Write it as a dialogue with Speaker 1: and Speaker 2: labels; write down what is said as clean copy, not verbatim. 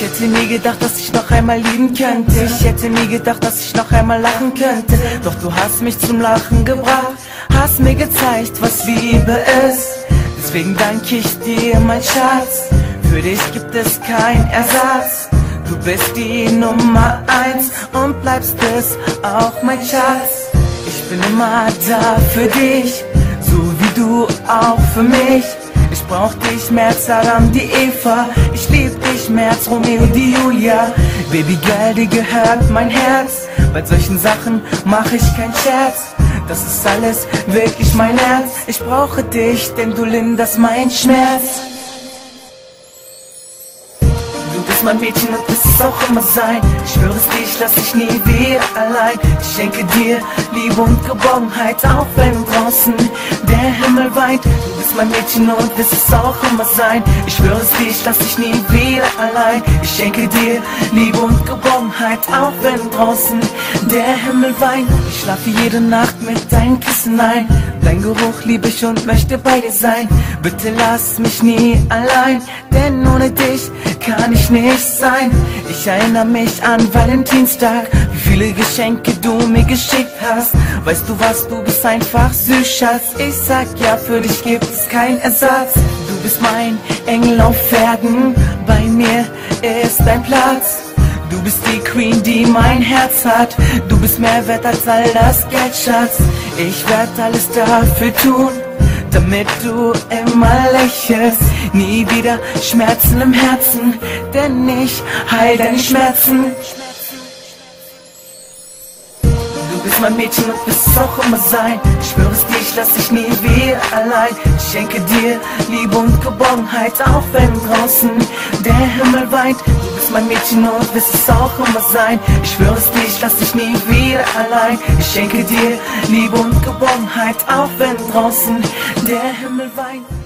Speaker 1: Ich hätte nie gedacht, dass ich noch einmal lieben könnte. Ich hätte nie gedacht, dass ich noch einmal lachen könnte. Doch du hast mich zum Lachen gebracht, hast mir gezeigt, was Liebe ist. Deswegen danke ich dir, mein Schatz. Für dich gibt es keinen Ersatz. Du bist die Nummer 1 und bleibst es auch, mein Schatz. Ich bin immer da für dich, so wie du auch für mich. Ich brauch dich mehr als Adam die Eva. Ich lieb dich mehr als Romeo die Julia. Baby Girl, dir gehört mein Herz. Bei solchen Sachen mach ich keinen Scherz. Das ist alles wirklich mein Herz. Ich brauche dich, denn du linderst meinen Schmerz. Du bist mein Mädchen und wirst es auch immer sein. Ich schwöre es dir, ich lass dich nie wieder allein. Ich schenke dir Liebe und Geborgenheit, auch wenn draußen der Himmel weint. Du bist mein Mädchen und wirst es auch immer sein. Ich schwöre es dir, ich lass dich nie wieder allein. Ich schenke dir Liebe und Geborgenheit, auch wenn draußen der Himmel weint. Ich schlafe jede Nacht mit deinen Küssen ein. Dein Geruch liebe ich und möchte bei dir sein. Bitte lass mich nie allein, denn ohne dich kann ich nicht sein. Ich erinnere mich an Valentinstag, wie viele Geschenke du mir geschickt hast. Weißt du was, du bist einfach süß, Schatz. Ich sag ja, für dich gibt es keinen Ersatz. Du bist mein Engel auf Pferden, bei mir ist dein Platz. Du bist die Queen, die mein Herz hat. Du bist mehr wert als all das Geld, Schatz. Ich werd alles dafür tun, damit du immer lächelst. Nie wieder Schmerzen im Herzen, denn ich heil deine Schmerzen. Du bist mein Mädchen und wirst es auch immer sein. Ich schwöre es dir, ich lass dich nie wieder allein. Ich schenke dir Liebe und Geborgenheit, auch wenn draußen der Himmel weint. Du bist mein Mädchen und wirst es auch immer sein. Ich schwöre es dir, ich lass dich nie wieder allein. Ich schenke dir Liebe und Geborgenheit, auch wenn draußen der Himmel weint.